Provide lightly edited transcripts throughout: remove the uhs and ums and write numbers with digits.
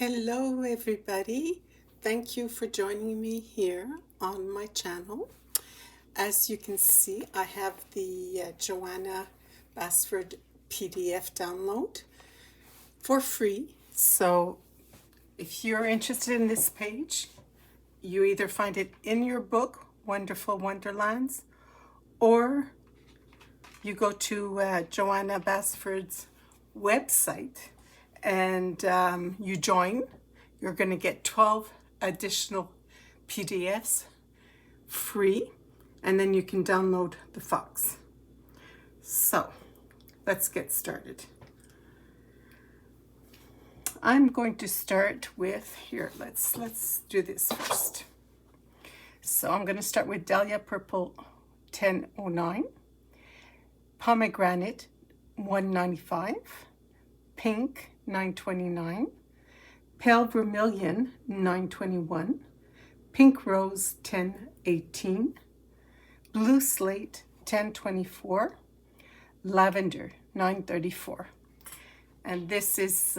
Hello, everybody. Thank you for joining me here on my channel. As you can see, I have the Johanna Basford PDF download for free. So if you're interested in this page, you either find it in your book, Wonderful Wonderlands, or you go to Johanna Basford's website and you join. You're going to get 12 additional PDFs free, and then you can download the Fox. So let's get started. I'm going to start with here. Let's do this first. So I'm going to start with Dahlia Purple 1009, Pomegranate 195, Pink 929, Pale Vermillion 921, Pink Rose 1018, Blue Slate 1024, Lavender 934. And this is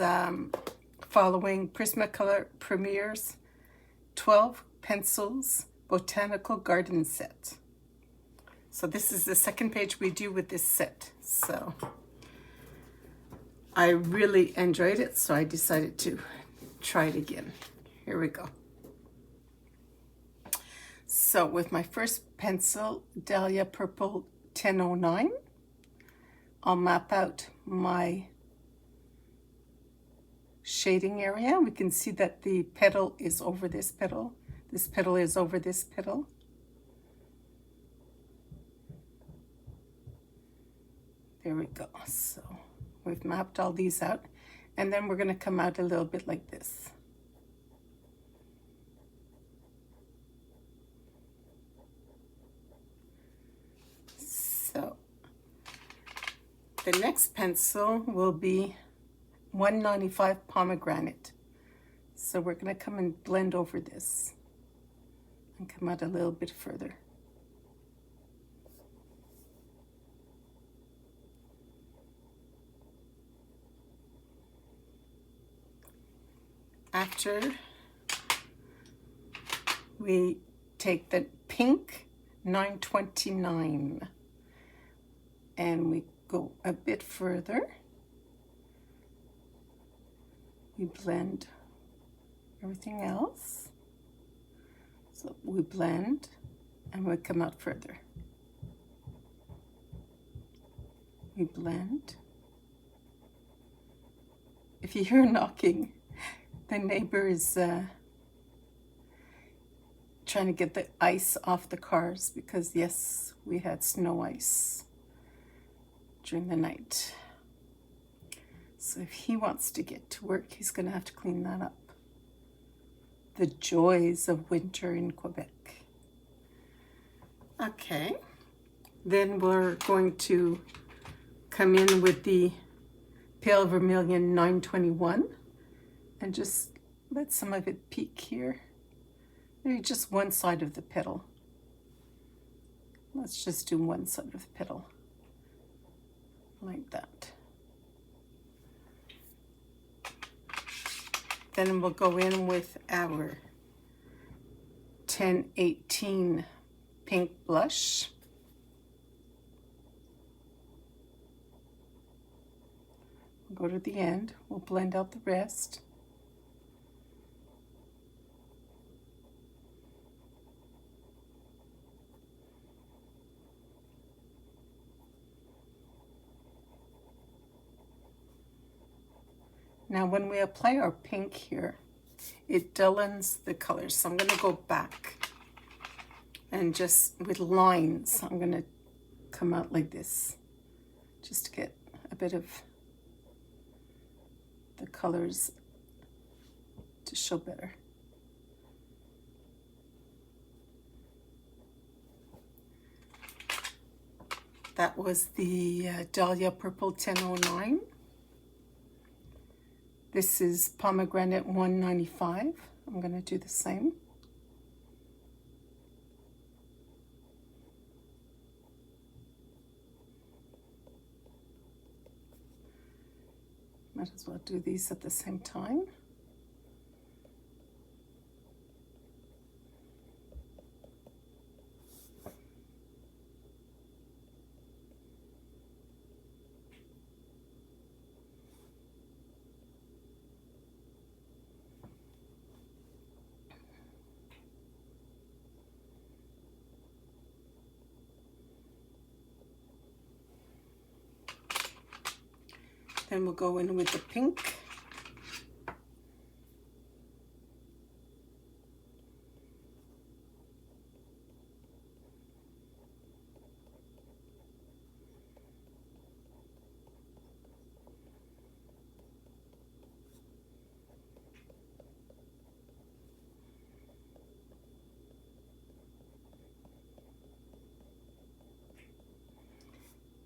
following Prismacolor Premier's 12 Pencils Botanical Garden Set. So this is the second page we do with this set. So I really enjoyed it, so I decided to try it again. Here we go. So with my first pencil, Dahlia Purple 1009, I'll map out my shading area. We can see that the petal is over this petal. This petal is over this petal. There we go. So we've mapped all these out, and then we're going to come out a little bit like this. So the next pencil will be 195 Pomegranate. So we're going to come and blend over this and come out a little bit further. After we take the Pink 929 and we go a bit further, we blend everything else. So we blend and we come out further. We blend. If you hear knocking, the neighbor is trying to get the ice off the cars because, yes, we had snow ice during the night. So if he wants to get to work, he's going to have to clean that up. The joys of winter in Quebec. Okay, then we're going to come in with the Pale Vermilion 921 and just let some of it peek here. Maybe just one side of the petal. Let's just do one side of the petal, like that. Then we'll go in with our 1018 Pink Blush. We'll go to the end. We'll blend out the rest. Now when we apply our pink here, it dullens the colors. So I'm going to go back and just with lines, I'm going to come out like this just to get a bit of the colors to show better. That was the Dahlia Purple 1009. This is Pomegranate 195. I'm going to do the same. Might as well do these at the same time. Then we'll go in with the pink.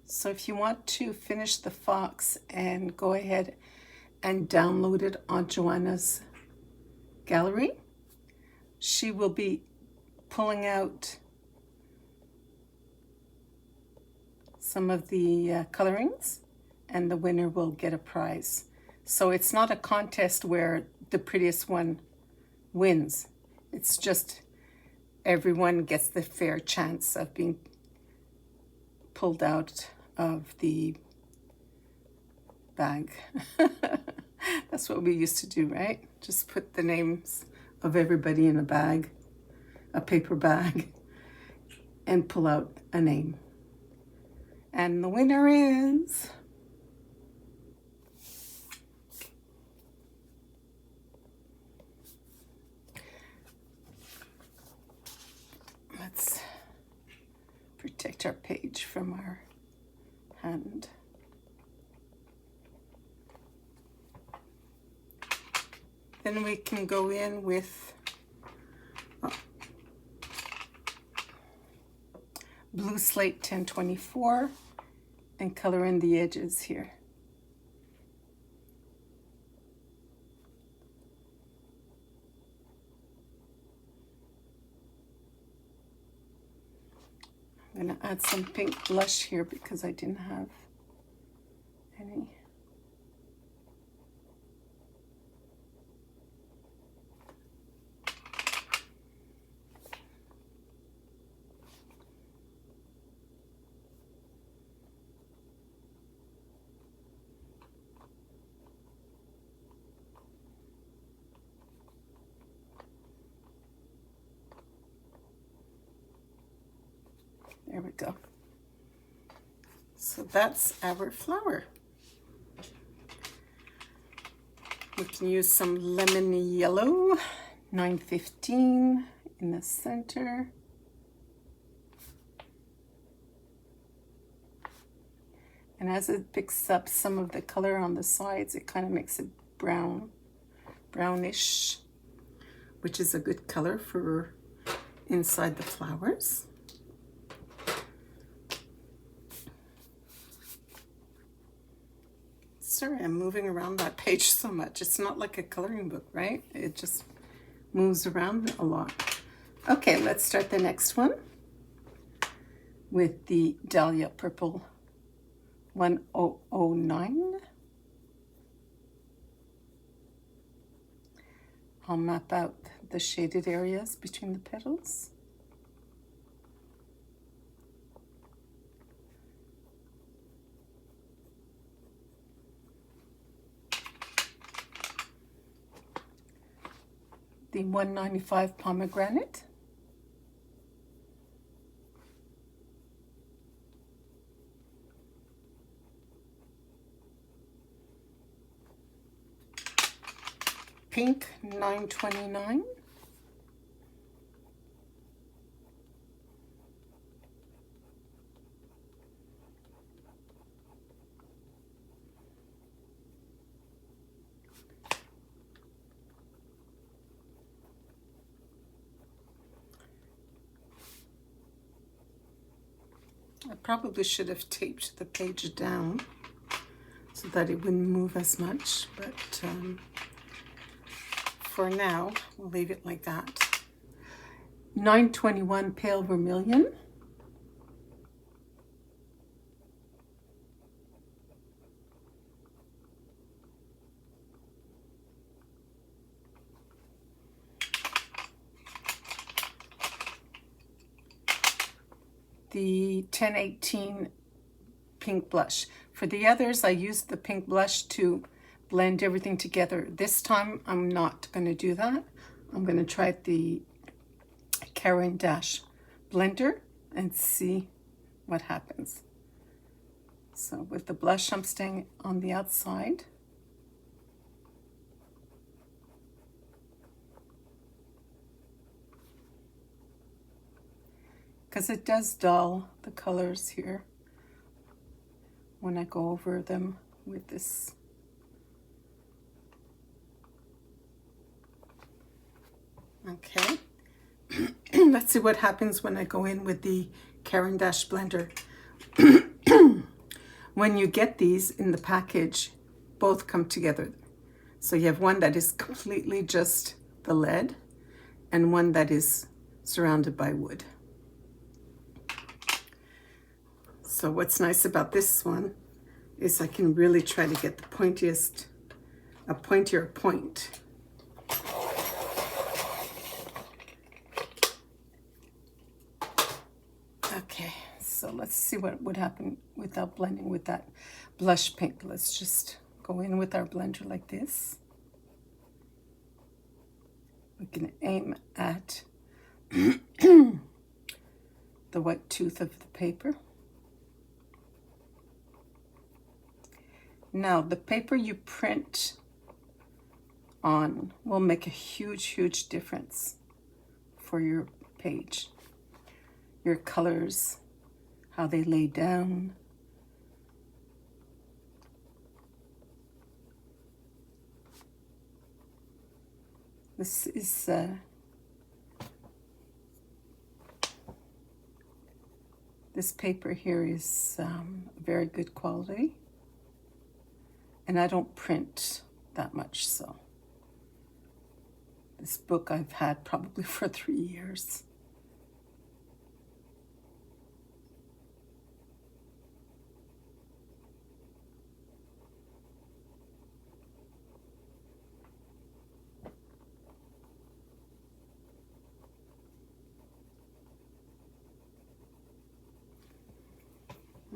So if you want to finish the fox and go ahead and download it on Johanna's gallery, she will be pulling out some of the colorings, and the winner will get a prize. So it's not a contest where the prettiest one wins. It's just everyone gets the fair chance of being pulled out of the bag. That's what we used to do, right? Just put the names of everybody in a bag, a paper bag, and pull out a name. And the winner is... Let's protect our page from our hand. Then we can go in with blue slate 1024 and color in the edges here. I'm going to add some pink blush here because I didn't have any. There we go. So that's our flower. We can use some lemon yellow, 915 in the center. And as it picks up some of the color on the sides, it kind of makes it brownish, which is a good color for inside the flowers. Sorry, I'm moving around that page so much. It's not like a coloring book, right? It just moves around a lot. Okay, let's start the next one with the Dahlia Purple 1009. I'll map out the shaded areas between the petals. The 195 Pomegranate. Pink 929. I probably should have taped the page down so that it wouldn't move as much, but for now, we'll leave it like that. 921 Pale Vermillion. The 1018 pink blush. For the others, I used the pink blush to blend everything together. This time, I'm not going to do that. I'm going to try the Caran d'Ache blender and see what happens. So with the blush, I'm staying on the outside. Because it does dull the colors here when I go over them with this. Okay. Let's see what happens when I go in with the Caran d'Ache blender. When you get these in the package, both come together. So you have one that is completely just the lead and one that is surrounded by wood. So what's nice about this one is I can really try to get the a pointier point. Okay, so let's see what would happen without blending with that blush pink. Let's just go in with our blender like this. We can aim at the white tooth of the paper. Now, the paper you print on will make a huge, huge difference for your page. Your colors, how they lay down. This is this paper here is very good quality. And I don't print that much, so this book I've had probably for 3 years.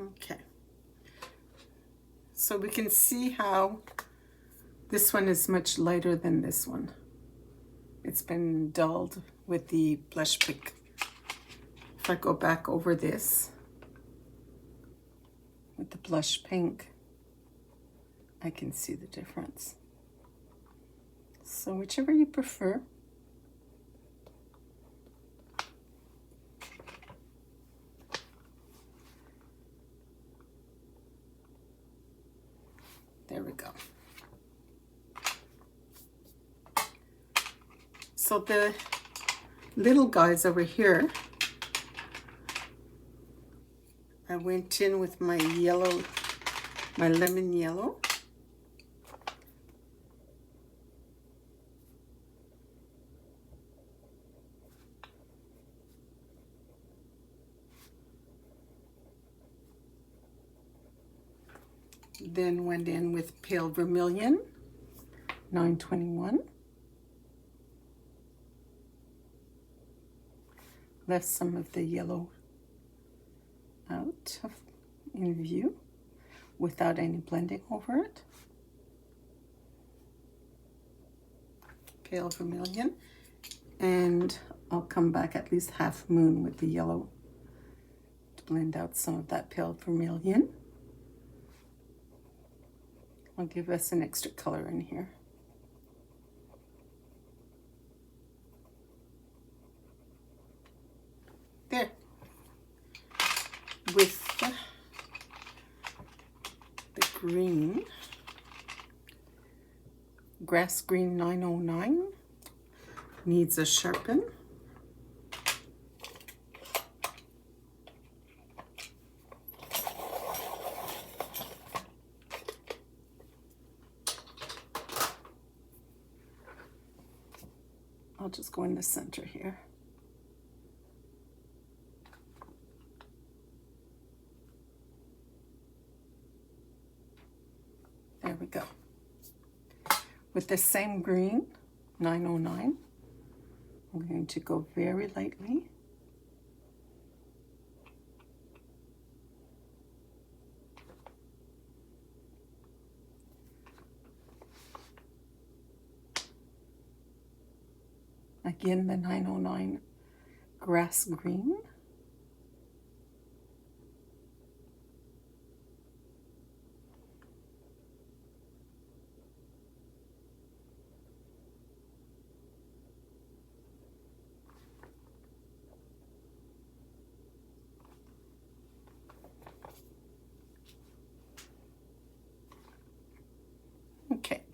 Okay. So we can see how this one is much lighter than this one. It's been dulled with the blush pink. If I go back over this with the blush pink, I can see the difference. So whichever you prefer. There we go. So the little guys over here, I went in with my yellow, my lemon yellow. Then went in with pale vermilion, 921. Left some of the yellow out in view without any blending over it. Pale vermilion. And I'll come back at least half moon with the yellow to blend out some of that pale vermilion. I'll give us an extra color in here. There. With the green, grass green 909, needs a sharpen. I'll just go in the center here. There we go. With the same green, 909, I'm going to go very lightly. Again, the 909 grass green.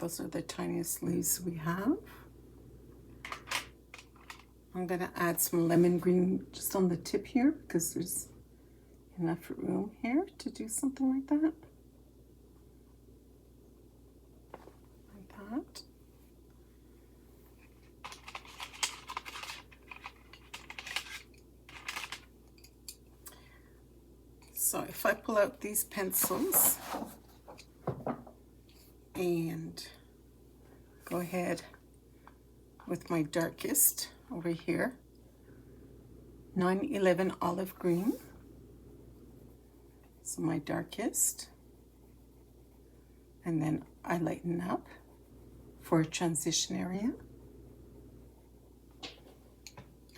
those are the tiniest leaves we have. I'm going to add some lemon green just on the tip here because there's enough room here to do something like that. Like that. So if I pull out these pencils and go ahead with my darkest over here, 911 olive green. So my darkest. And then I lighten up for a transition area.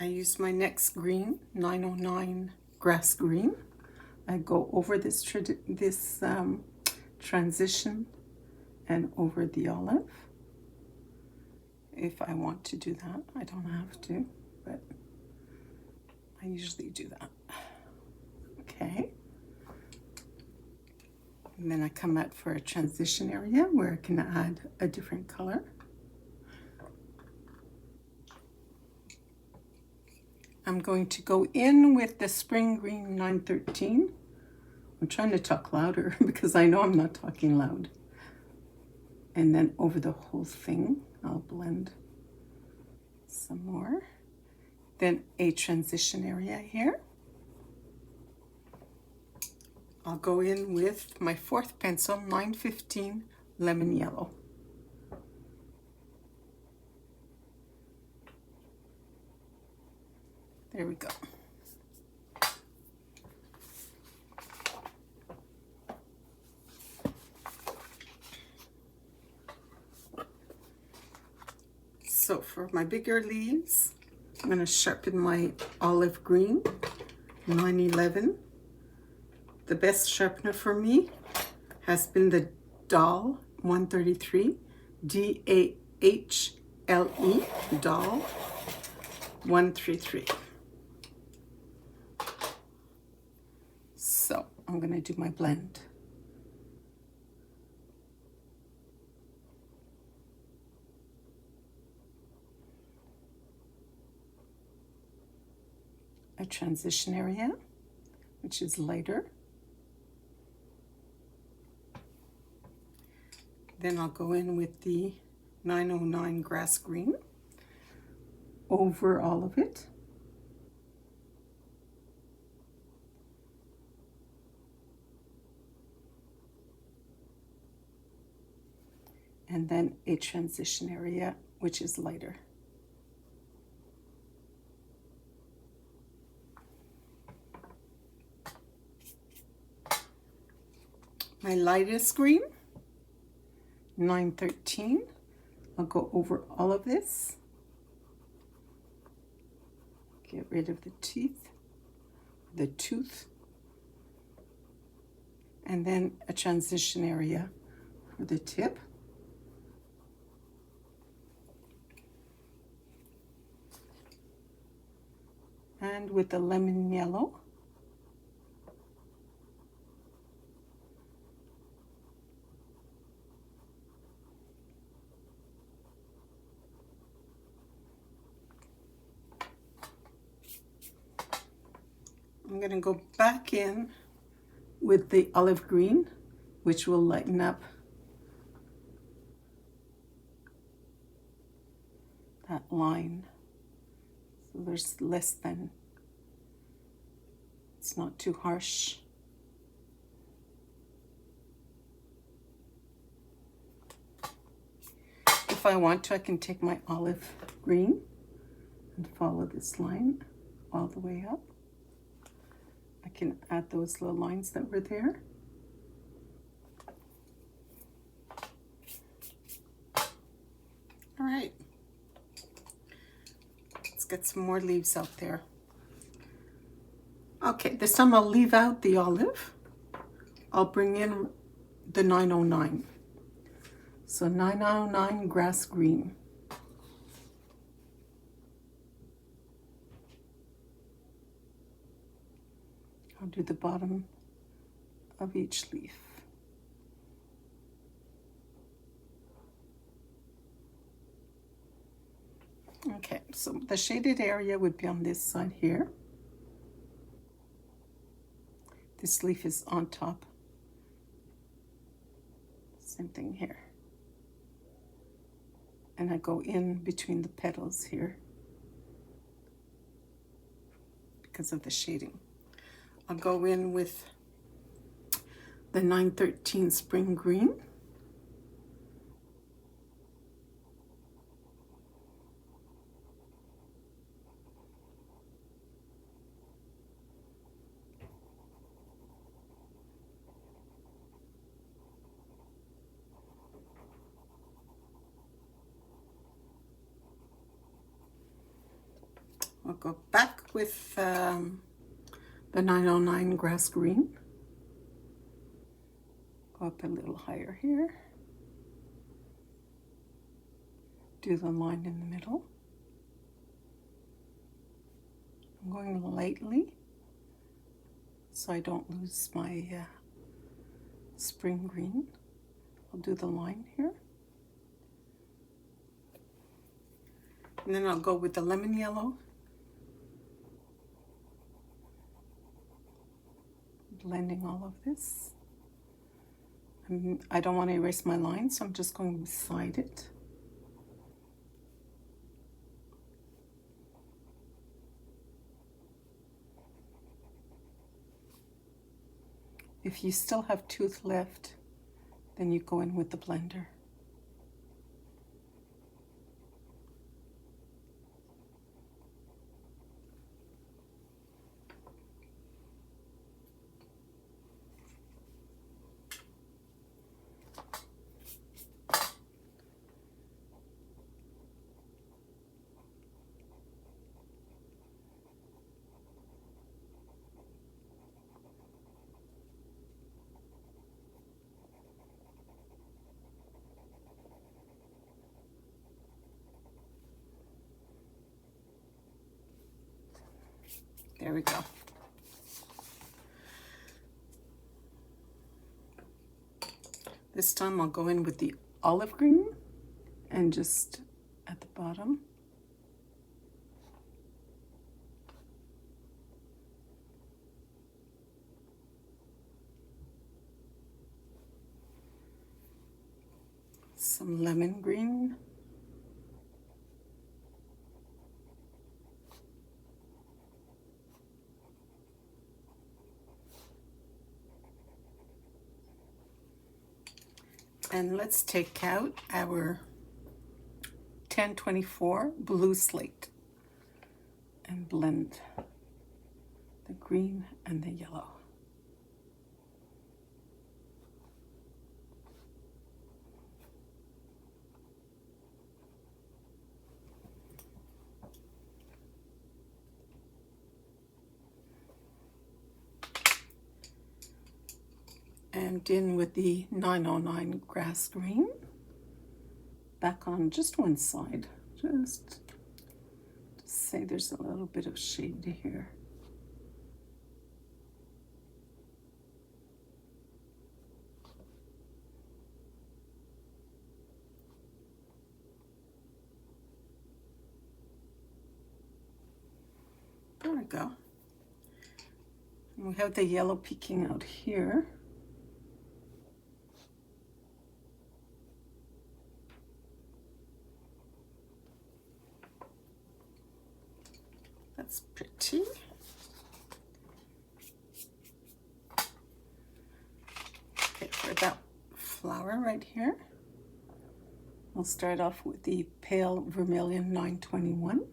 I use my next green, 909 grass green. I go over this transition and over the olive. If I want to do that, I don't have to, but I usually do that. Okay. And then I come out for a transition area where I can add a different color. I'm going to go in with the Spring Green 913. I'm trying to talk louder because I know I'm not talking loud. And then over the whole thing, I'll blend some more. Then a transition area here. I'll go in with my fourth pencil, 915 Lemon Yellow. There we go. So for my bigger leaves, I'm going to sharpen my olive green, 911. The best sharpener for me has been the Dahl 133, D-A-H-L-E, Dahl 133. So I'm going to do my blend. A transition area, which is lighter. Then I'll go in with the 909 grass green over all of it. And then a transition area, which is lighter. My lightest green, 913. I'll go over all of this. Get rid of the tooth. And then a transition area for the tip. And with the lemon yellow. I'm going to go back in with the olive green, which will lighten up that line. So there's less than, it's not too harsh. If I want to, I can take my olive green and follow this line all the way up. I can add those little lines that were there. All right. Let's get some more leaves out there. Okay, this time I'll leave out the olive. I'll bring in the 909. So 909 grass green. I'll do the bottom of each leaf. Okay, so the shaded area would be on this side here. This leaf is on top. Same thing here. And I go in between the petals here because of the shading. I'll go in with the 913 Spring Green. I'll go back with the 909 Grass Green. Go up a little higher here. Do the line in the middle. I'm going lightly so I don't lose my spring green. I'll do the line here. And then I'll go with the lemon yellow. Blending all of this. I don't want to erase my line, so I'm just going beside it. If you still have tooth left, then you go in with the blender. There we go. This time I'll go in with the olive green and just at the bottom. Some lemon green. And let's take out our 1024 blue slate and blend the green and the yellow. And in with the 909 grass green, back on just one side, just to say there's a little bit of shade here. There we go. And we have the yellow peeking out here. That's pretty. Okay, for that flower right here, we'll start off with the pale Vermillion 921.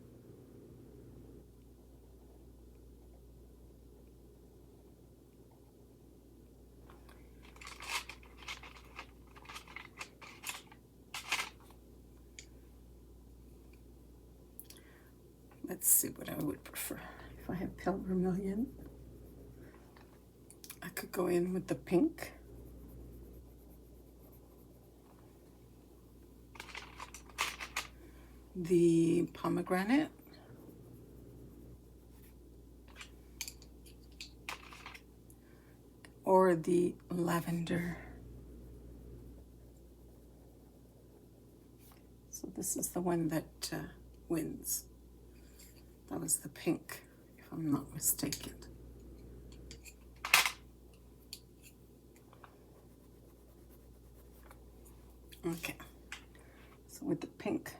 Let's see what I would prefer. If I have pale vermilion, I could go in with the pink. The pomegranate. Or the lavender. So this is the one that Winds. That was the pink, if I'm not mistaken. Okay, so with the pink,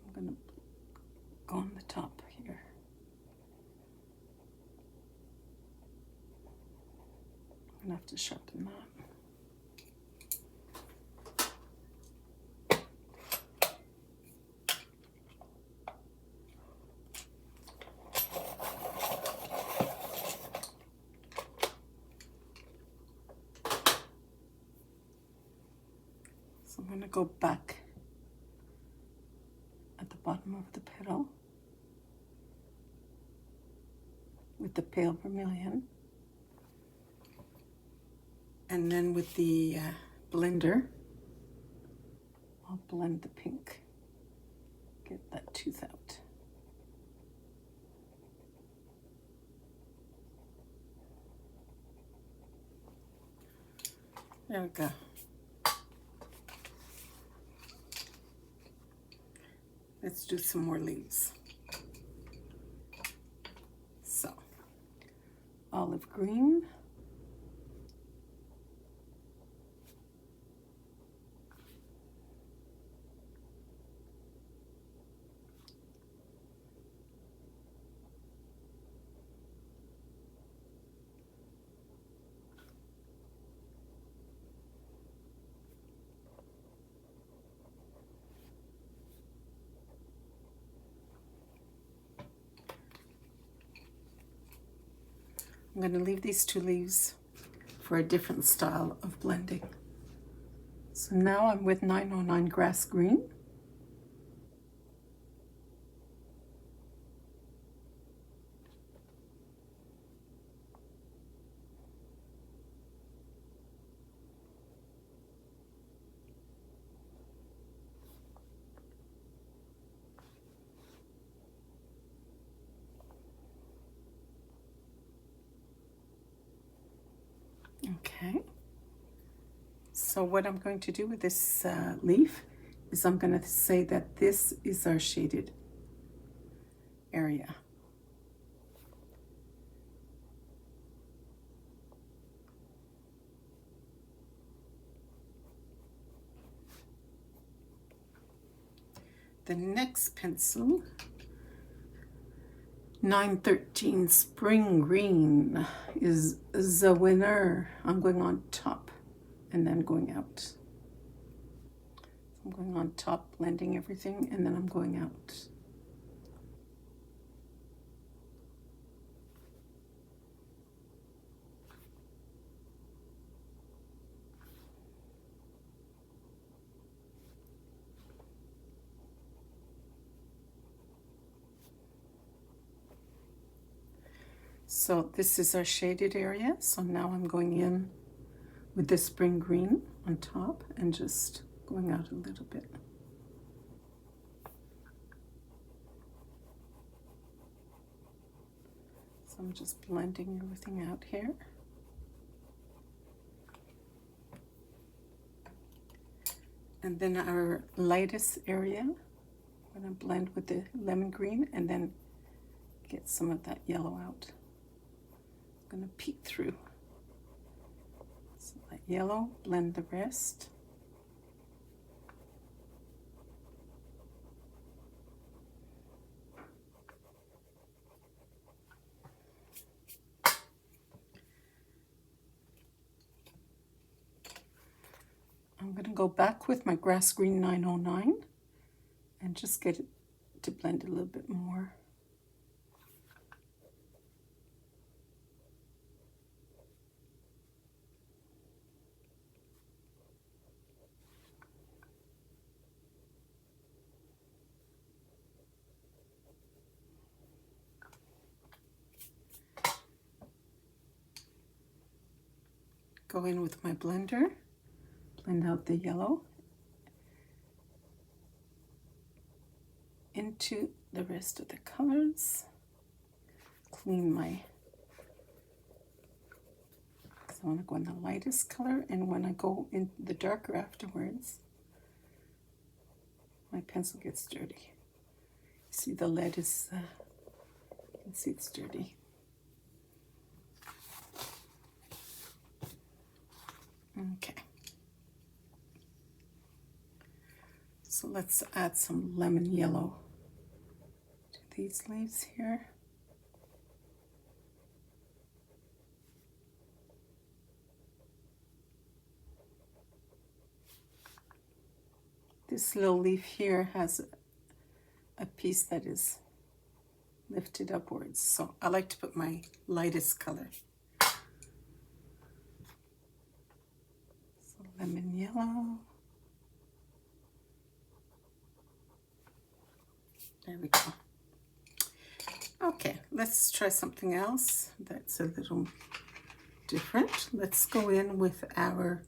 I'm going to go on the top here. I'm going to have to sharpen that. So I'm going to go back at the bottom of the petal with the pale vermilion, and then with the blender I'll blend the pink, get that tooth out. There we go. Let's do some more leaves. So, olive green. I'm going to leave these two leaves for a different style of blending. So now I'm with 909 grass green. Okay, so what I'm going to do with this leaf is I'm going to say that this is our shaded area. The next pencil, 913 Spring Green, is the winner. I'm going on top and then going out. I'm going on top, blending everything, and then I'm going out. So this is our shaded area. So now I'm going in with the spring green on top and just going out a little bit. So I'm just blending everything out here. And then our lightest area, I'm going to blend with the lemon green and then get some of that yellow out. I'm going to peek through. So that yellow, blend the rest. I'm going to go back with my grass green 909 and just get it to blend a little bit more. Go in with my blender, blend out the yellow into the rest of the colors. Clean my, because I want to go in the lightest color, and when I go in the darker afterwards, my pencil gets dirty. See, the lead is, you can see it's dirty. Okay. So let's add some lemon yellow to these leaves here. This little leaf here has a piece that is lifted upwards, so I like to put my lightest color. So lemon yellow. There we go. Okay, let's try something else that's a little different. Let's go in with our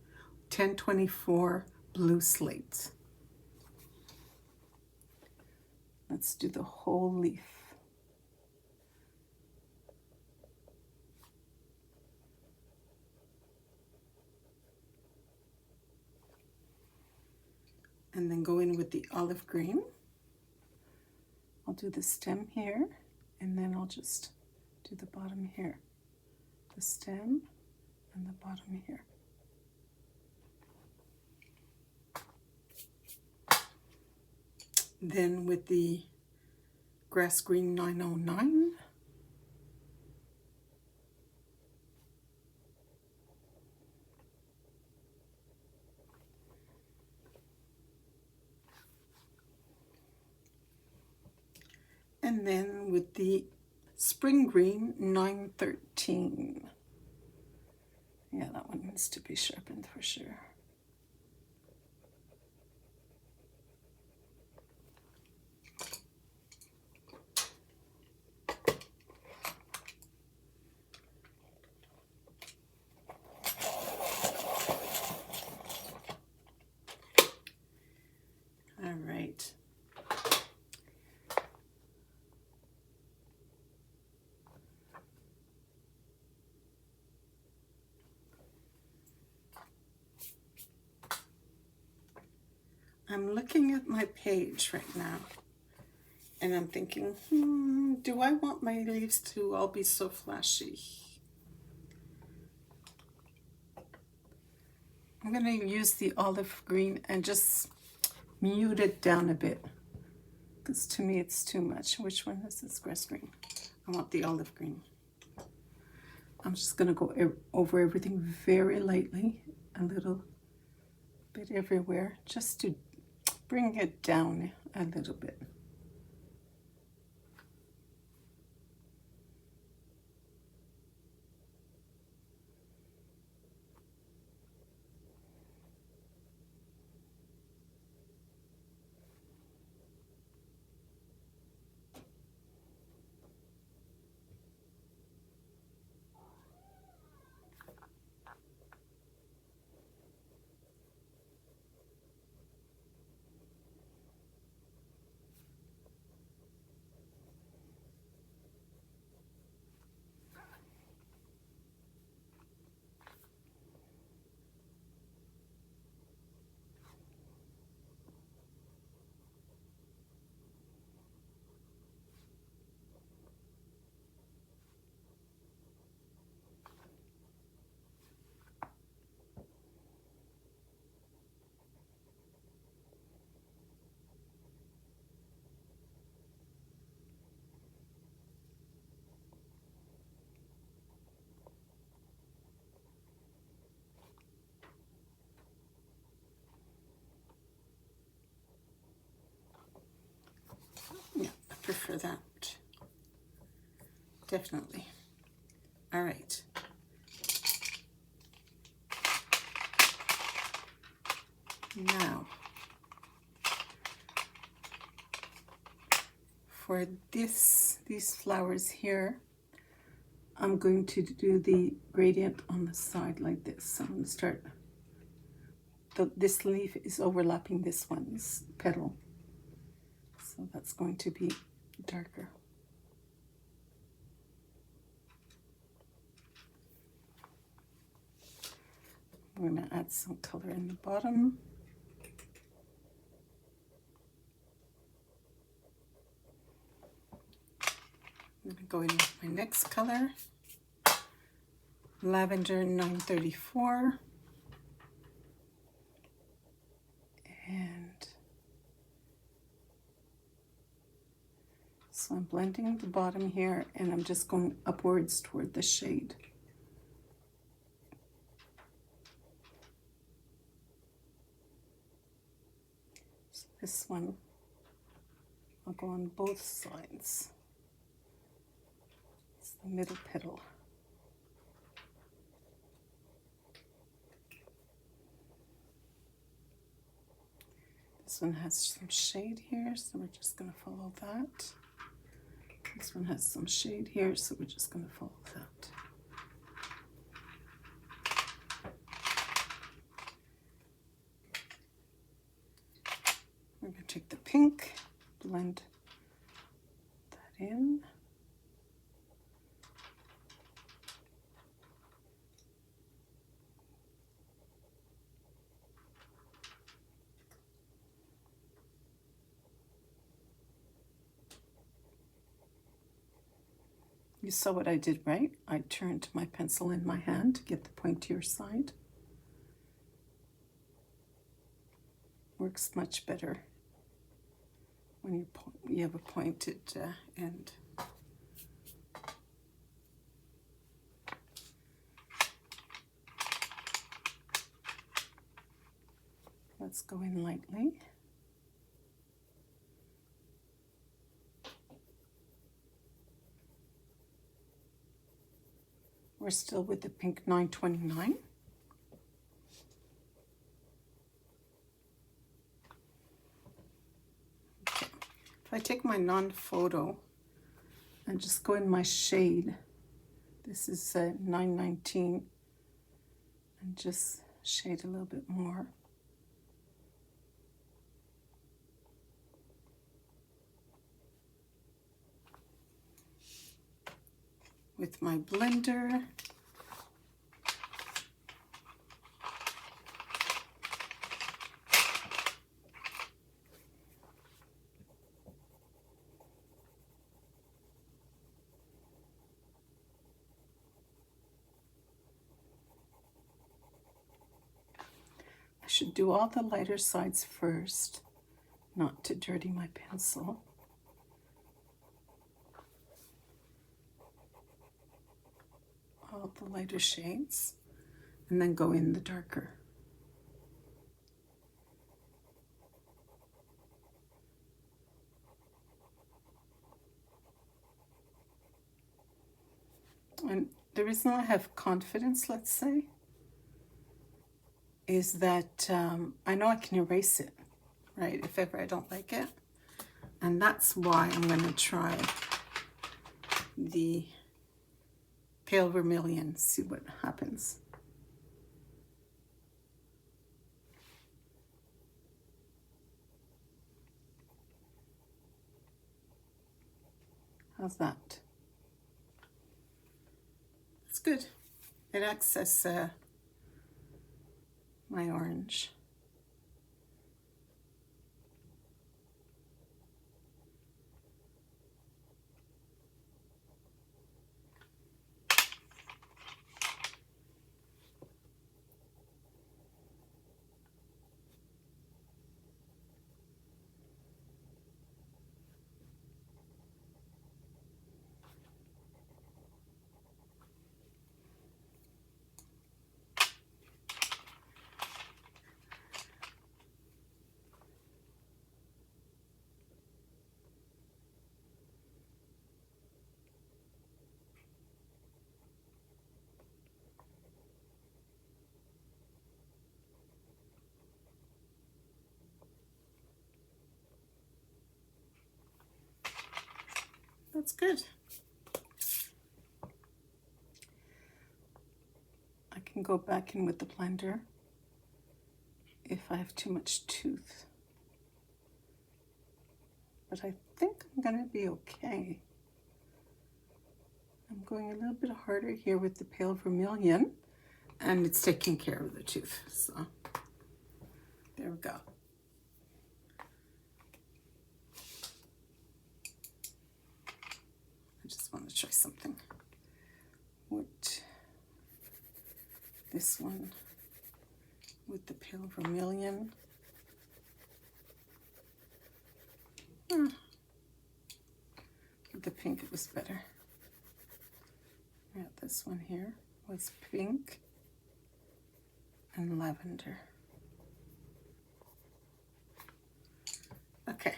1024 blue slate. Let's do the whole leaf. And then go in with the olive green. I'll do the stem here, and then I'll just do the bottom here. The stem and the bottom here. Then with the grass green 909, and then with the spring green 913. Yeah, that one needs to be sharpened for sure. All right. I'm looking at my page right now, and I'm thinking, do I want my leaves to all be so flashy? I'm going to use the olive green and just mute it down a bit, because to me it's too much. Which one is this? Grass green. I want the olive green. I'm just going to go over everything very lightly, a little bit everywhere, just to bring it down a little bit. Yeah, I prefer that. Definitely. All right. Now, for these flowers here, I'm going to do the gradient on the side like this. So I'm going to start, this leaf is overlapping this one's petal. So that's going to be darker. I'm going to add some color in the bottom. I'm going to go in with my next color, Lavender 934. And so I'm blending the bottom here, and I'm just going upwards toward the shade. So this one, I'll go on both sides. It's the middle petal. This one has some shade here, so we're just going to follow that. This one has some shade here, so we're just going to follow that. We're going to take the pink, blend that in. You saw what I did, right? I turned my pencil in my hand to get the pointier side. Works much better when you have a pointed end. Let's go in lightly. We're still with the pink 929. Okay. If I take my non-photo and just go in my shade, this is 919, and just shade a little bit more. With my blender, I should do all the lighter sides first, not to dirty my pencil. All the lighter shades, and then go in the darker. And the reason I have confidence, let's say, is that I know I can erase it, right, if ever I don't like it. And that's why I'm going to try the pale vermilion, see what happens. How's that? It's good. It acts as my orange. That's good. I can go back in with the blender if I have too much tooth. But I think I'm going to be okay. I'm going a little bit harder here with the pale vermilion, and it's taking care of the tooth. So there we go. I just want to try something. What? This one with the pale vermilion. With the pink, it was better. Yeah, this one here was pink and lavender. Okay.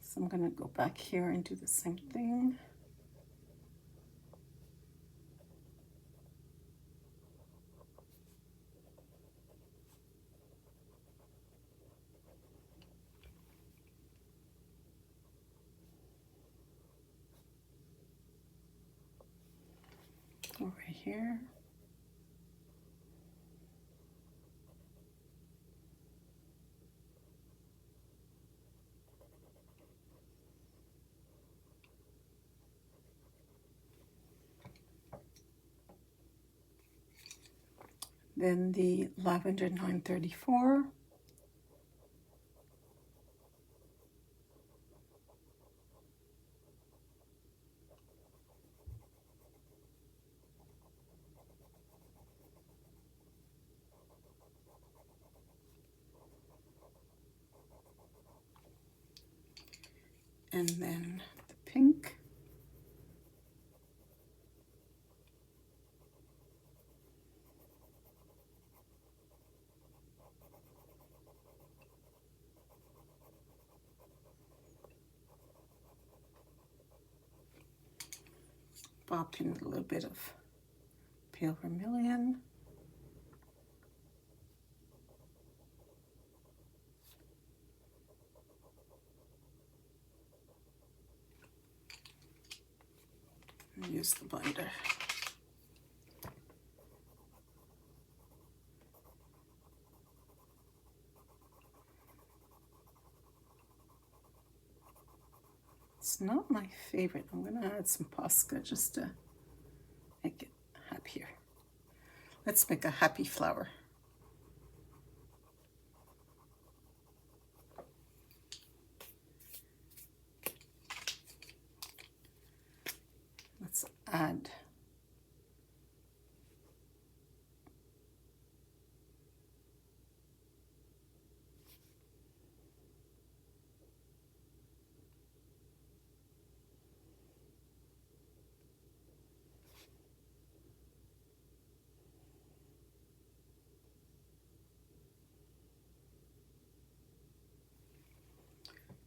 So I'm going to go back here and do the same thing. Over here. Then the Lavender 934. And then the pink. Pop in a little bit of pale vermilion. And use the blender. It's not my favorite. I'm going to add some Posca just to make it happier. Let's make a happy flower. Let's add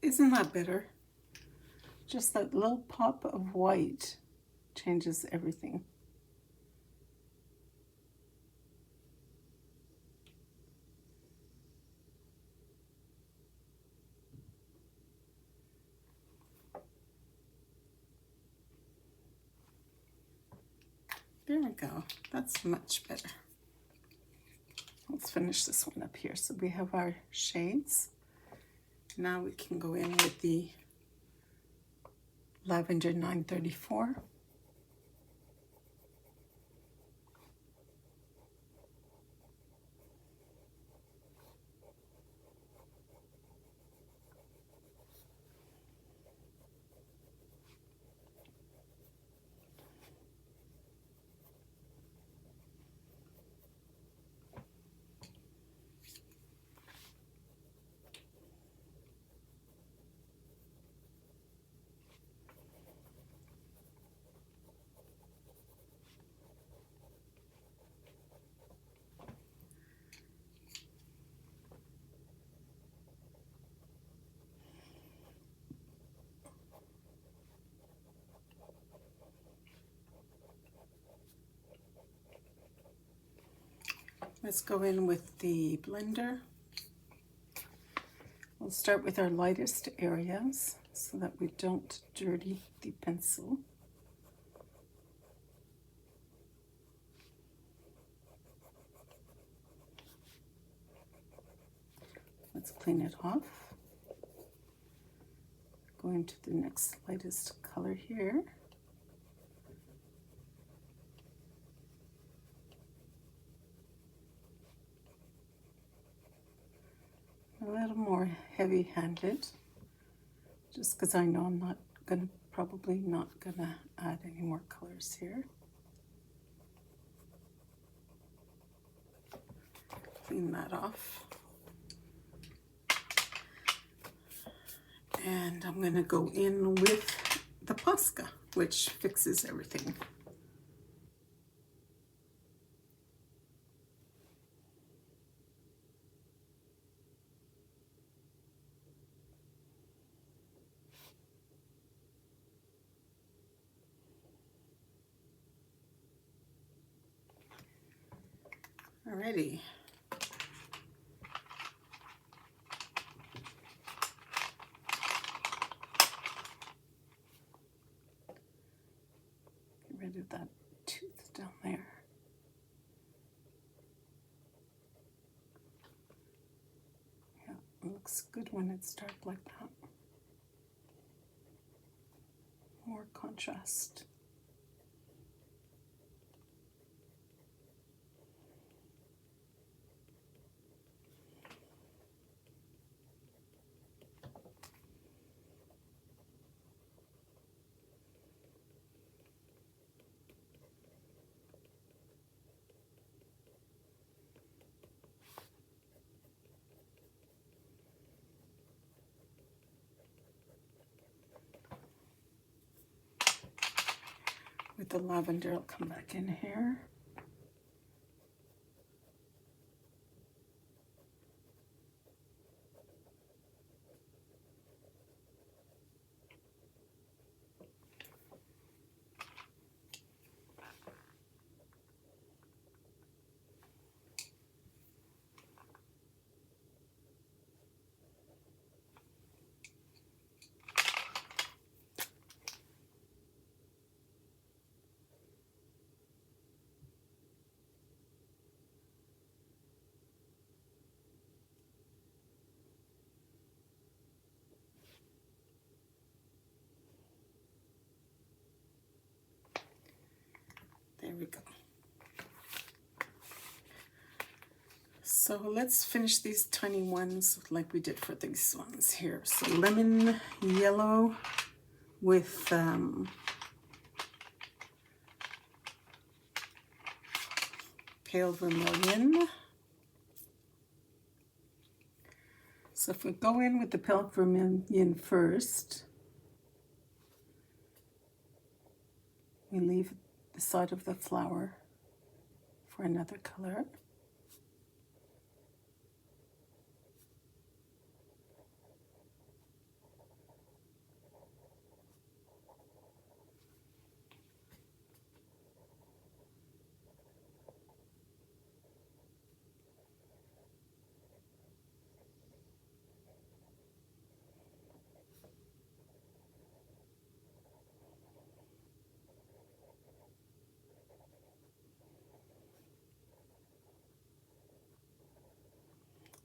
Isn't that better? Just that little pop of white changes everything. There we go. That's much better. Let's finish this one up here. So we have our shades. Now we can go in with the Lavender 934. Let's go in with the blender. We'll start with our lightest areas so that we don't dirty the pencil. Let's clean it off. Go into the next lightest color here. a little more heavy-handed, just because I know I'm not gonna, probably not gonna add any more colors here. Clean that off. And I'm gonna go in with the Posca, which fixes everything. Alrighty. Get rid of that tooth down there. Yeah, it looks good when it's dark like that. More contrast. With the lavender, I'll come back in here. There we go. So let's finish these tiny ones like we did for these ones here. So lemon yellow with pale vermilion. So if we go in with the pale vermilion first, we leave the side of the flower for another color.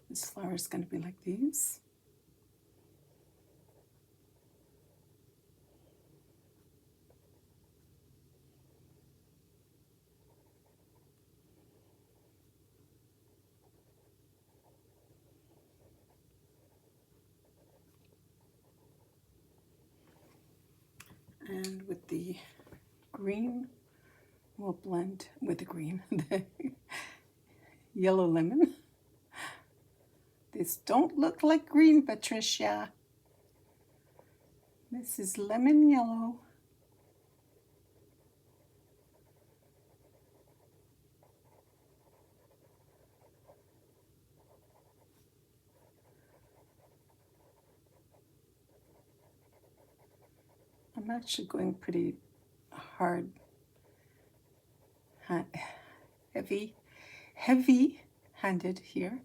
This flower is going to be like these. And with the green, we'll blend with the green, the yellow lemon. This don't look like green, Patricia. This is lemon yellow. I'm actually going pretty hard, heavy-handed here.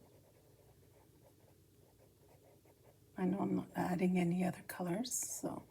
I know I'm not adding any other colors, so.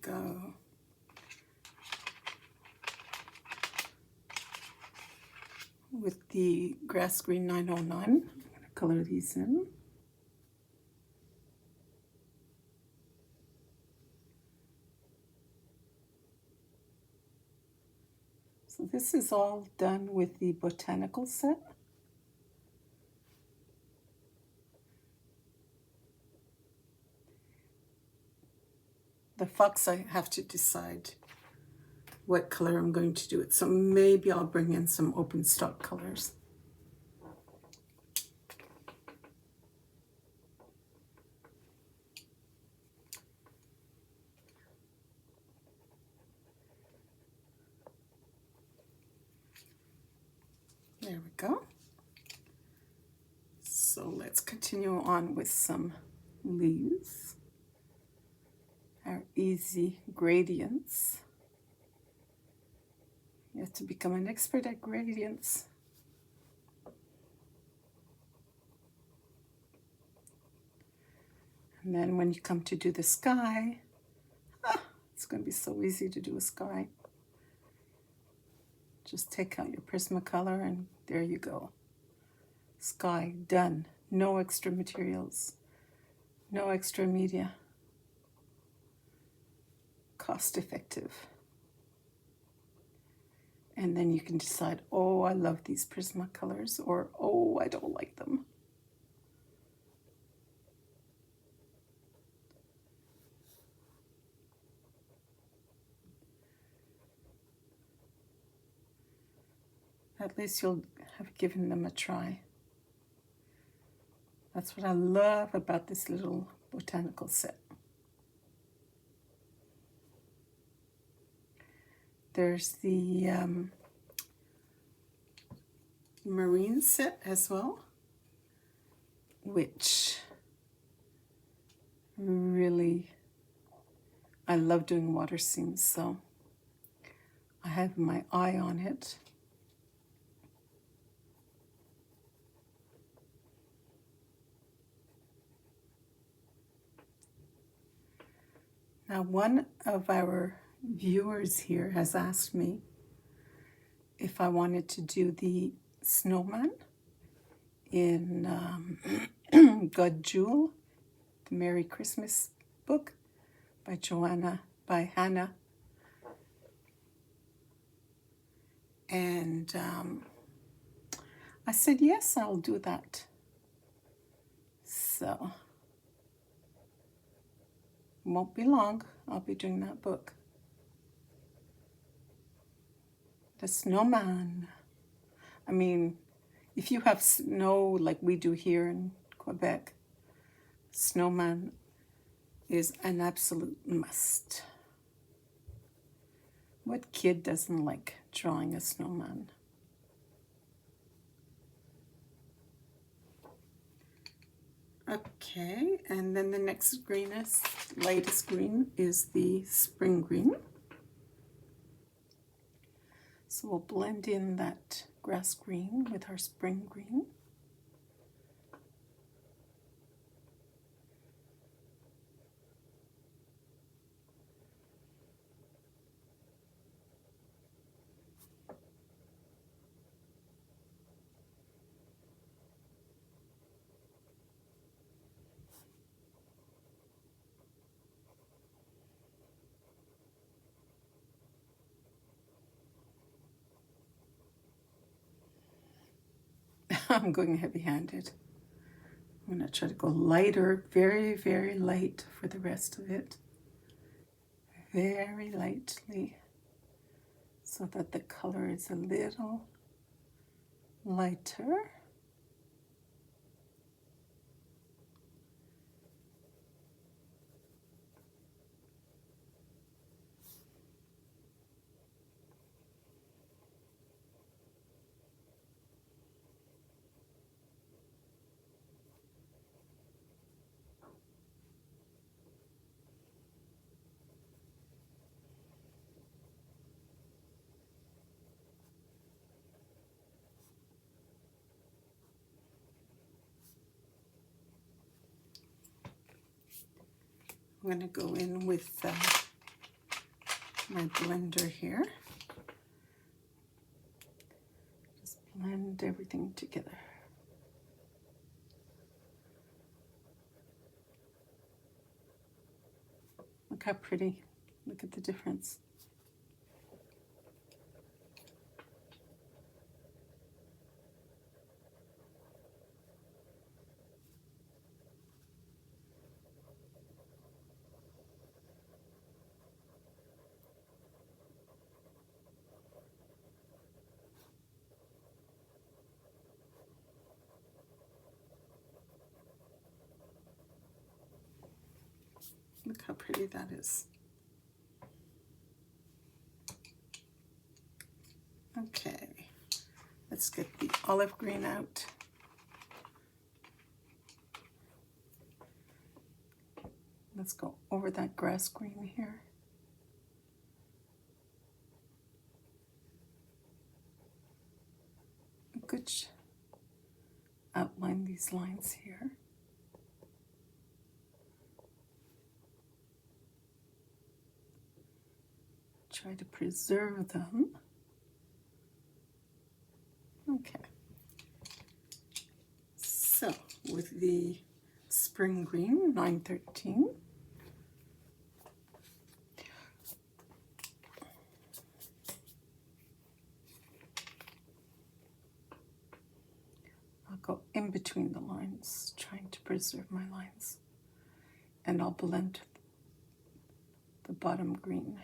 go. With the Grass Green 909, I'm going to color these in. So this is all done with the Botanical set. The fox, I have to decide what color I'm going to do it. So maybe I'll bring in some open stock colors. There we go. So let's continue on with some leaves. Our easy gradients. You have to become an expert at gradients. And then when you come to do the sky, it's going to be so easy to do a sky. Just take out your Prismacolor and there you go. Sky, done. No extra materials. No extra media. Cost effective. And then you can decide, oh, I love these Prismacolors, or oh, I don't like them. At least you'll have given them a try. That's what I love about this little botanical set. There's the marine set as well, which really, I love doing water scenes, so I have my eye on it. Now, one of our viewers here has asked me if I wanted to do the snowman in God Jewel, the Merry Christmas book by Hannah. And I said, yes, I'll do that. So won't be long, I'll be doing that book. The snowman. I mean, if you have snow like we do here in Quebec, snowman is an absolute must. What kid doesn't like drawing a snowman? Okay, and then the next latest green is the spring green. So we'll blend in that grass green with our spring green. I'm going heavy-handed. I'm going to try to go lighter, very, very light for the rest of it. Very lightly, so that the color is a little lighter. I'm going to go in with my blender here. Just blend everything together. Look how pretty. Look at the difference. Look how pretty that is. Okay, let's get the olive green out. Let's go over that grass green here. Good. Outline these lines here. Try to preserve them. Okay. So with the spring green, 913. I'll go in between the lines, trying to preserve my lines. And I'll blend the bottom green.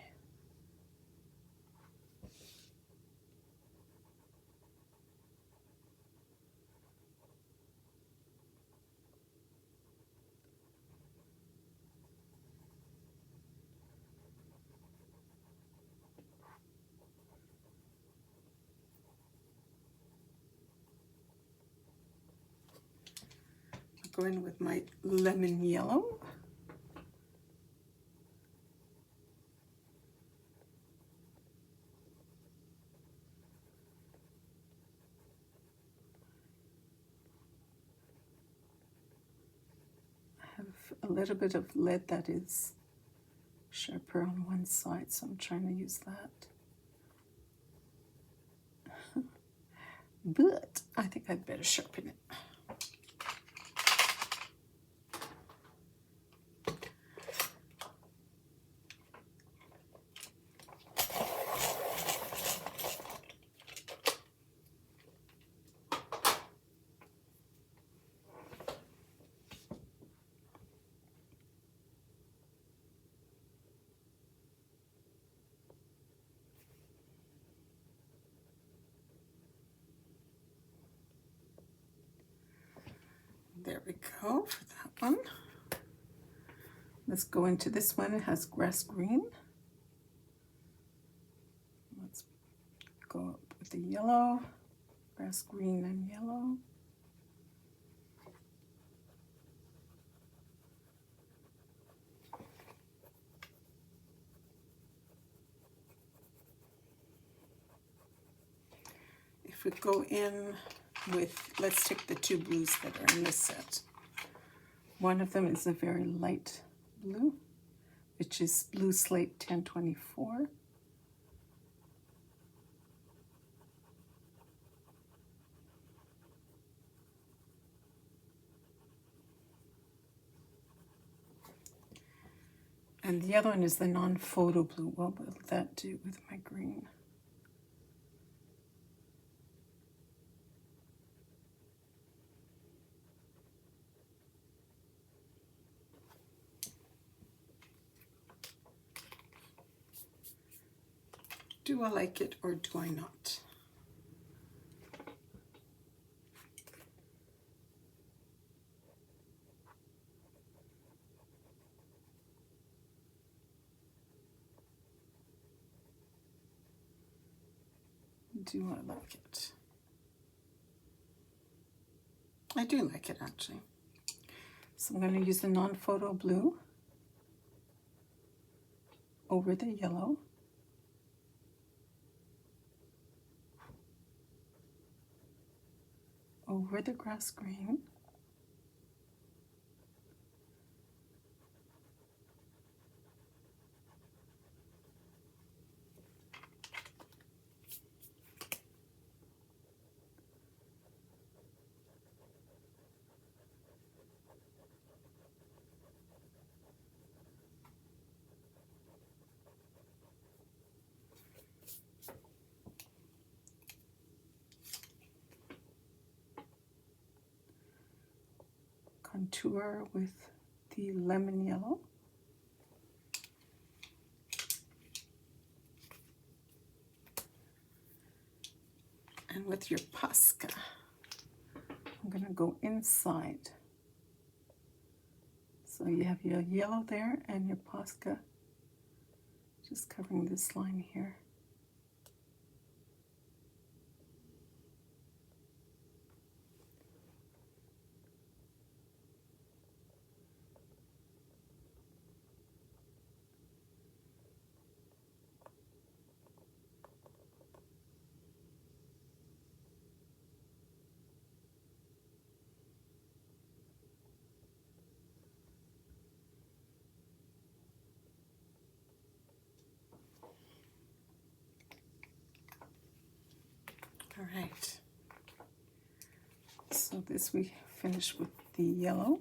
I'll go in with my lemon yellow. A little bit of lead that is sharper on one side, so I'm trying to use that. But I think I'd better sharpen it. There we go for that one. Let's go into this one. It has grass green. Let's go up with the yellow, grass green and yellow. If we go in with, let's take the two blues that are in this set. One of them is a very light blue, which is Blue Slate 1024. And the other one is the non-photo blue. What will that do with my green? Do I like it or do I not? Do I like it? I do like it actually. So I'm going to use the non-photo blue over the yellow. Over the grass green. contour with the lemon yellow. And with your Posca, I'm going to go inside. So you have your yellow there and your Posca just covering this line here. All right, so this we finish with the yellow.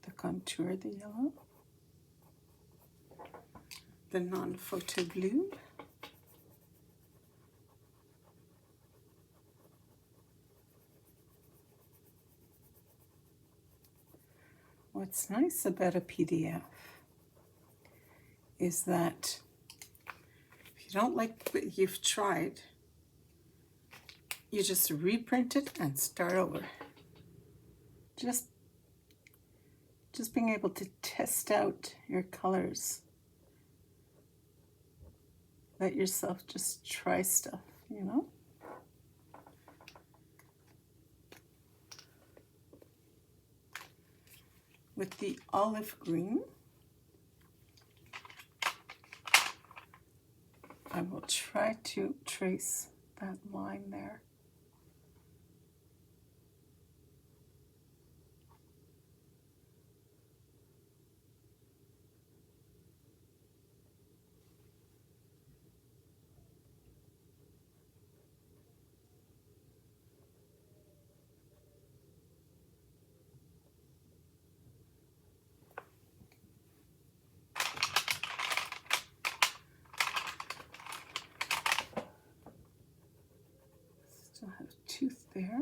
The contour, the yellow. The non-photo blue. What's nice about a PDF is that if you don't like what you've tried, you just reprint it and start over. Just being able to test out your colors. Let yourself just try stuff, you know? With the olive green, I will try to trace that line there. Still have a tooth there.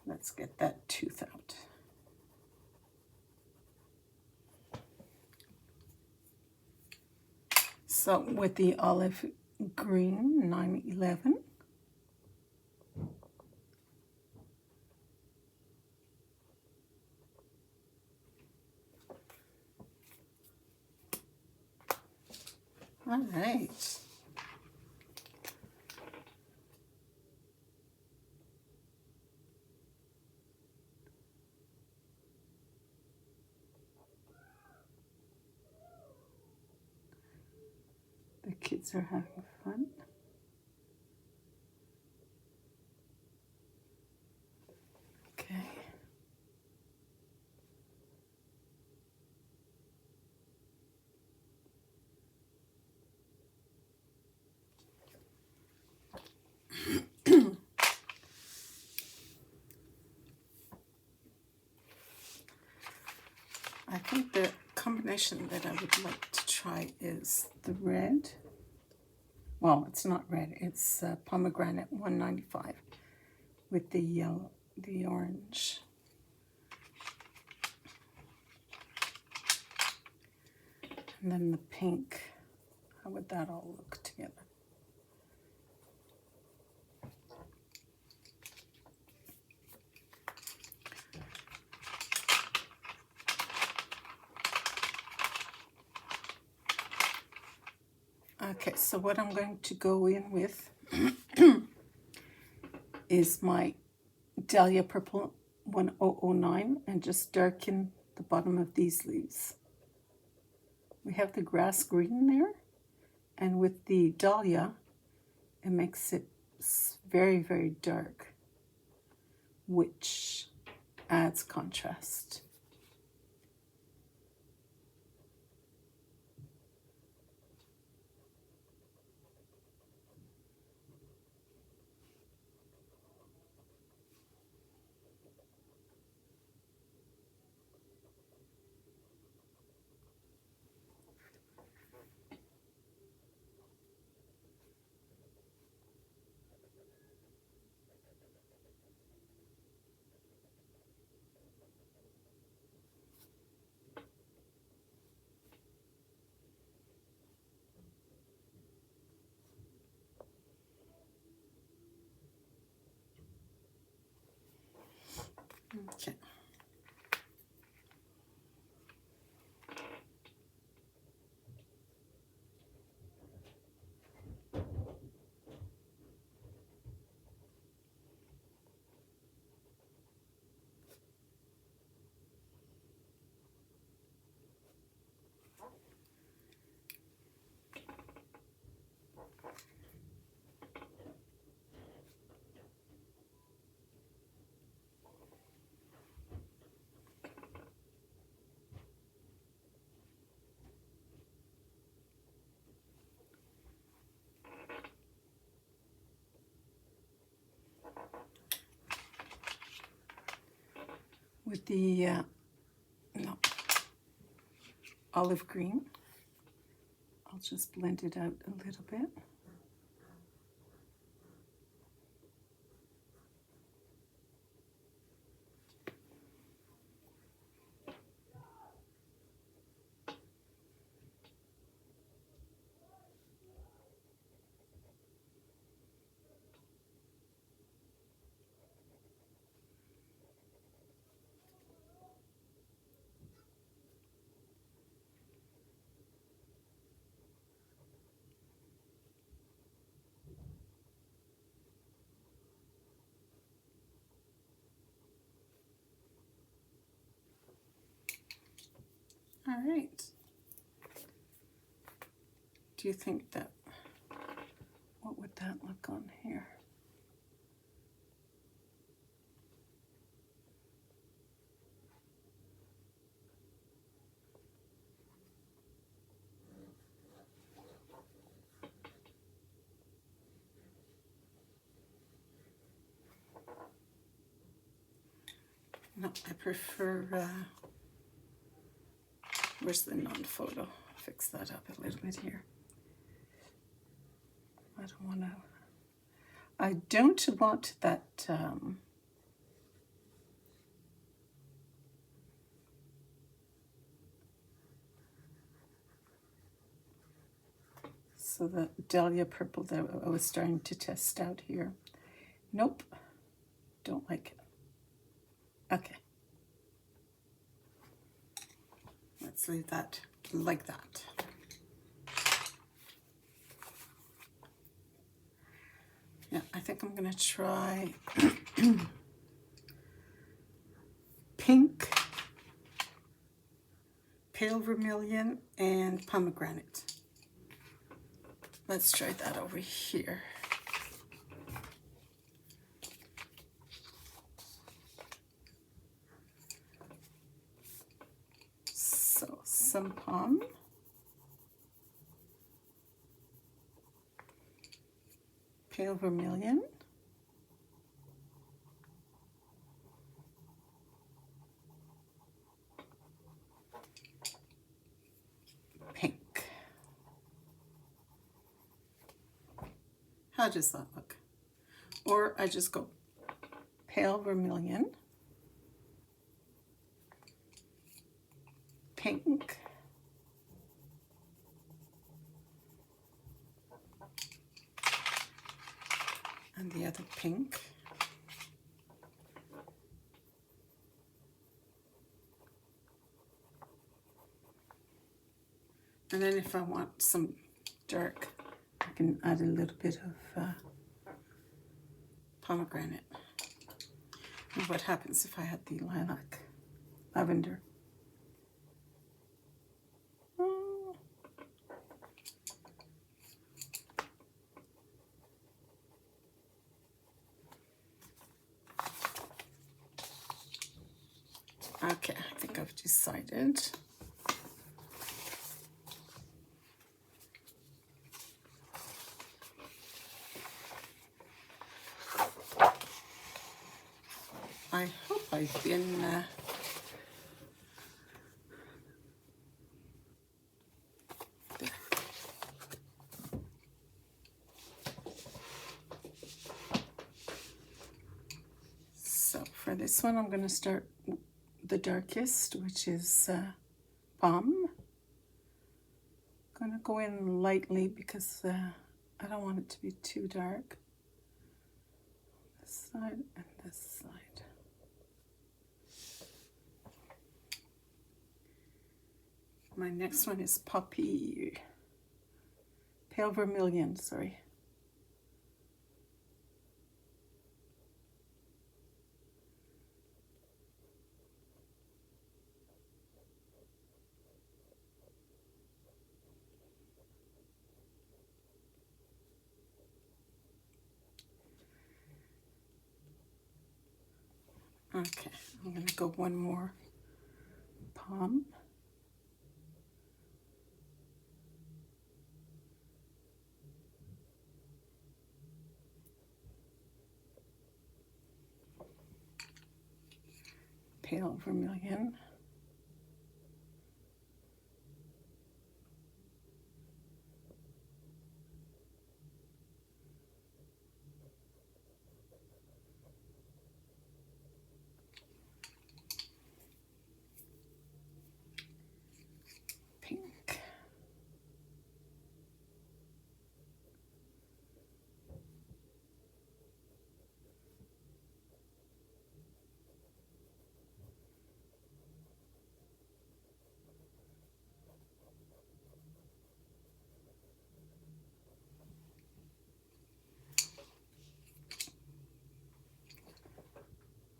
Let's get that tooth out. So with the olive green 911, all right. The kids are having fun. Okay. I think the combination that I would like to try is the red. Well, it's not red, it's Pomegranate 195 with the yellow, the orange. And then the pink. How would that all look together? Okay, so what I'm going to go in with is my Dahlia Purple 1009 and just darken the bottom of these leaves. We have the grass green there, and with the Dahlia, it makes it very, very dark, which adds contrast. Okay. With the no, olive green, I'll just blend it out a little bit. All right. Do you think that, what would that look on here? No, I prefer, where's the non-photo? Fix that up a little bit here. I don't want that, so the Dahlia purple that I was starting to test out here. Nope, don't like it. Okay. Let's leave that like that. Yeah, I think I'm gonna try pink, pale vermilion, and pomegranate. Let's try that over here. So some pom. Pale vermilion. Pink. How does that look? Or I just go pale vermilion, pink, and the other pink. And then if I want some dark, I can add a little bit of pomegranate. And what happens if I had the lilac, lavender? Oh. Okay, I think I've decided. I hope I've been there. So for this one, I'm going to start the darkest, which is Pom. I'm going to go in lightly because I don't want it to be too dark. This side and this side. My next one is Poppy. Pale Vermillion, sorry. Okay, I'm going to go one more palm. Pale Vermilion. Pink.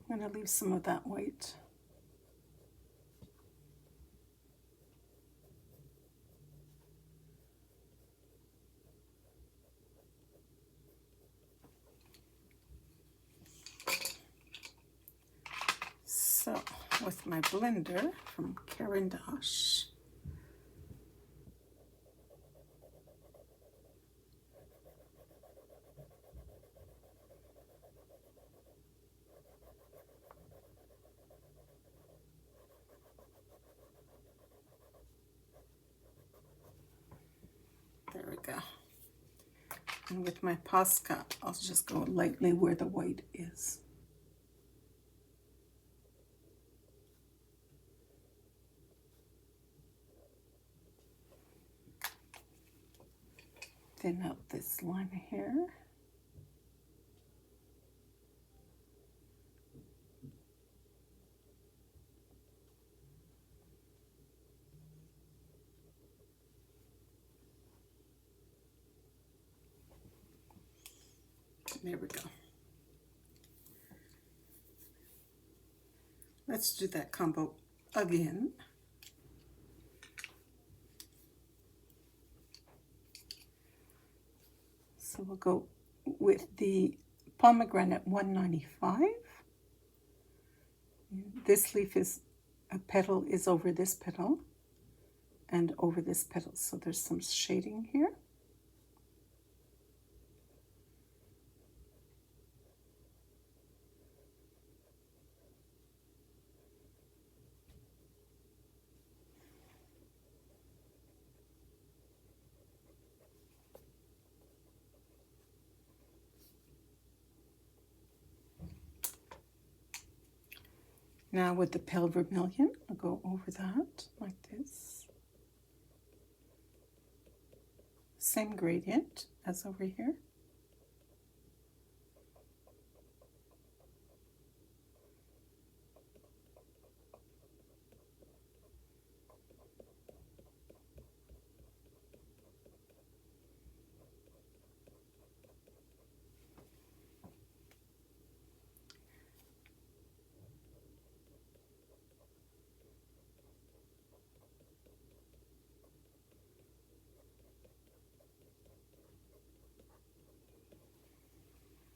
I'm going to leave some of that white. So, with my blender from Caran d'Ache, there we go. And with my Posca, I'll just go lightly where the white is. Thin out this line here. There we go. Let's do that combo again. So we'll go with the Pomegranate 195. This leaf is, a petal is over this petal and over this petal. So there's some shading here. Now with the pale vermilion, I'll go over that like this. Same gradient as over here.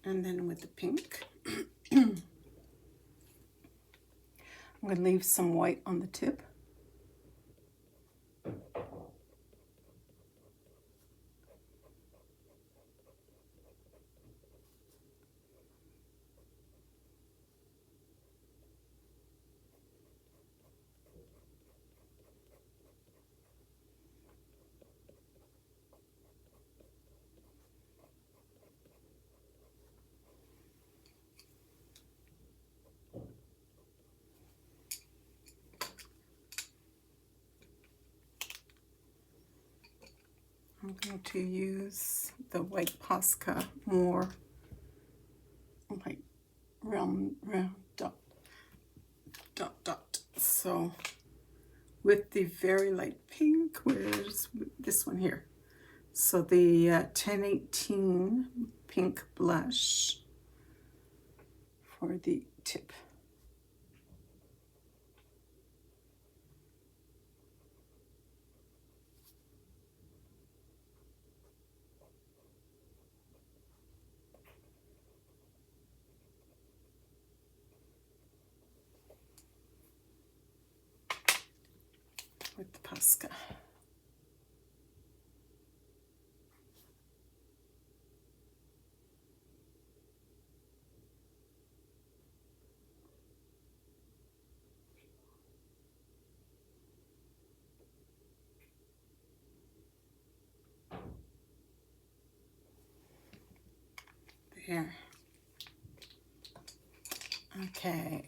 And then with the pink, I'm going to leave some white on the tip. I'm going to use the white Posca more like round, dot, dot, dot. So with the very light pink. Where's this one here? So the 1018 pink blush for the tip. With the Posca. There. Okay.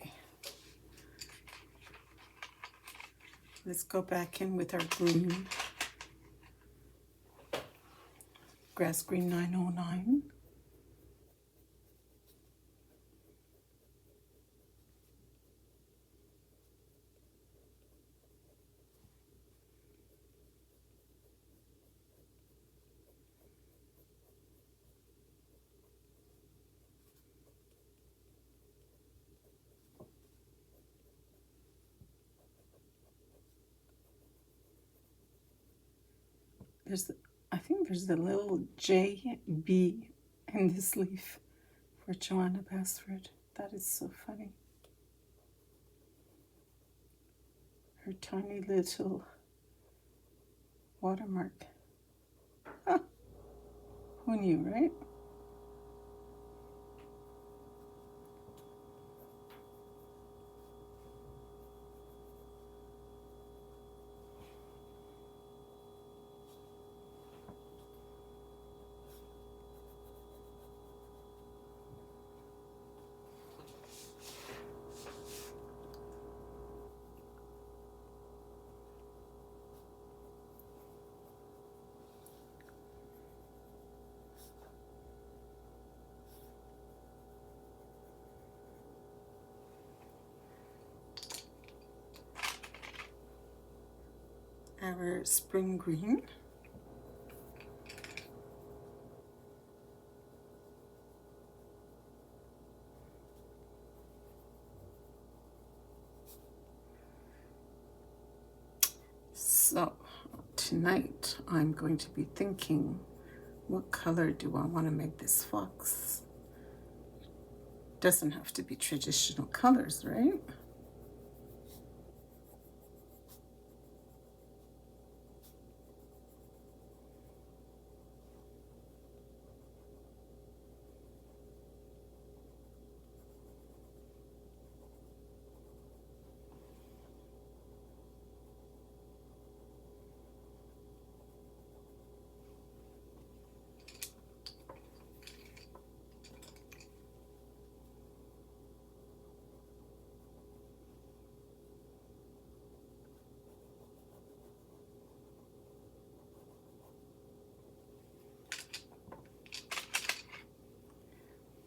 Let's go back in with our green. Grass Green 909. I think there's a little JB in this leaf for Johanna Basford. That is so funny. Her tiny little watermark. Huh. Who knew, right? Our spring green. So tonight I'm going to be thinking, what color do I want to make this fox? Doesn't have to be traditional colors, right?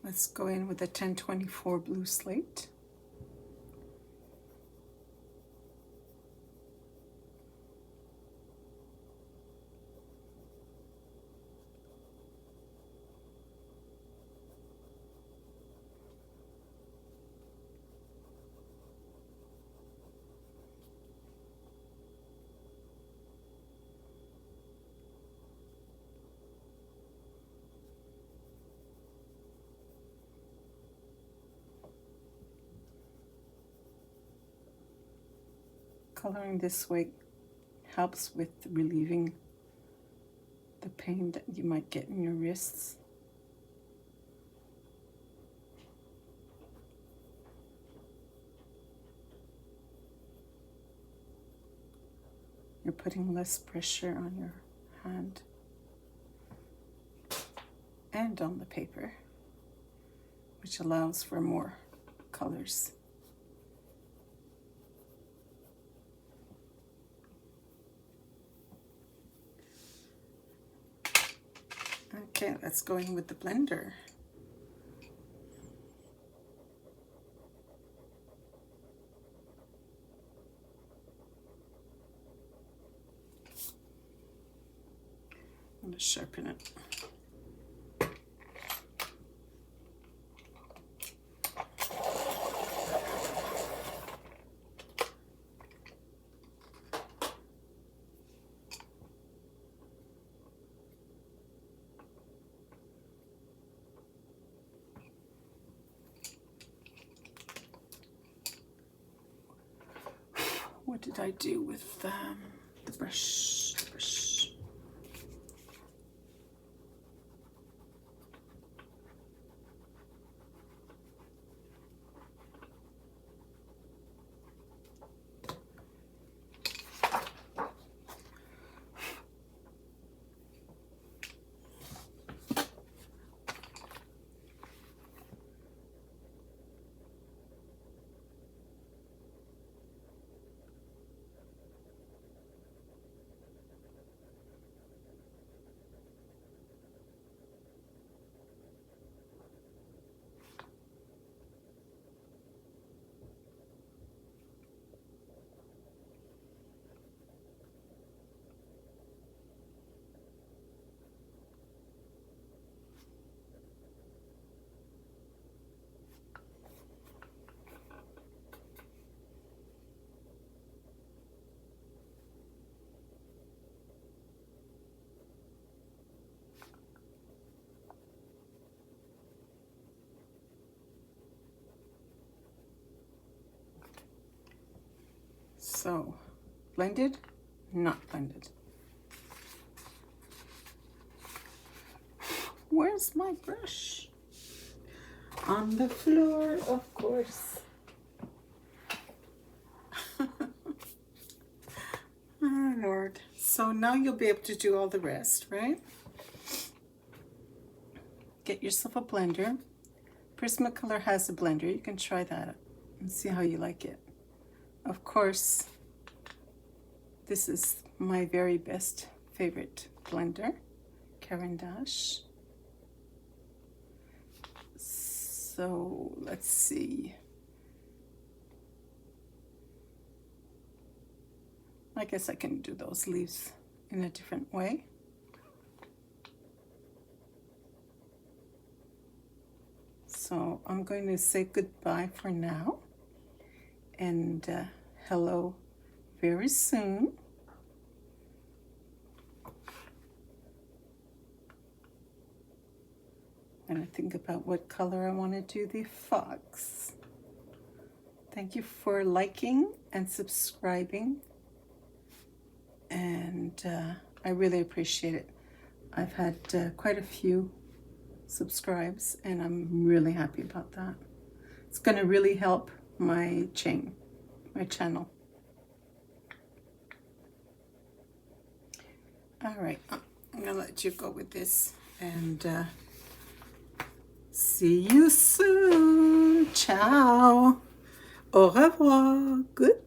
Let's go in with a 1024 blue slate. Coloring this way helps with relieving the pain that you might get in your wrists. You're putting less pressure on your hand and on the paper, which allows for more colors. Okay, let's go in with the blender. sharpen it. What did I do with the brush? So, blended, not blended. Where's my brush? On the floor, of course. Oh, Lord. So now you'll be able to do all the rest, right? Get yourself a blender. Prismacolor has a blender. You can try that and see how you like it. Of course, this is my very best favorite blender, Caran d'Ache. So let's see. I guess I can do those leaves in a different way. So I'm going to say goodbye for now, and hello very soon. And I think about what color I want to do the fox. Thank you for liking and subscribing, and I really appreciate it. I've had quite a few subscribes, and I'm really happy about that. It's going to really help my channel. All right, I'm going to let you go with this, and see you soon. Ciao. Au revoir. Good.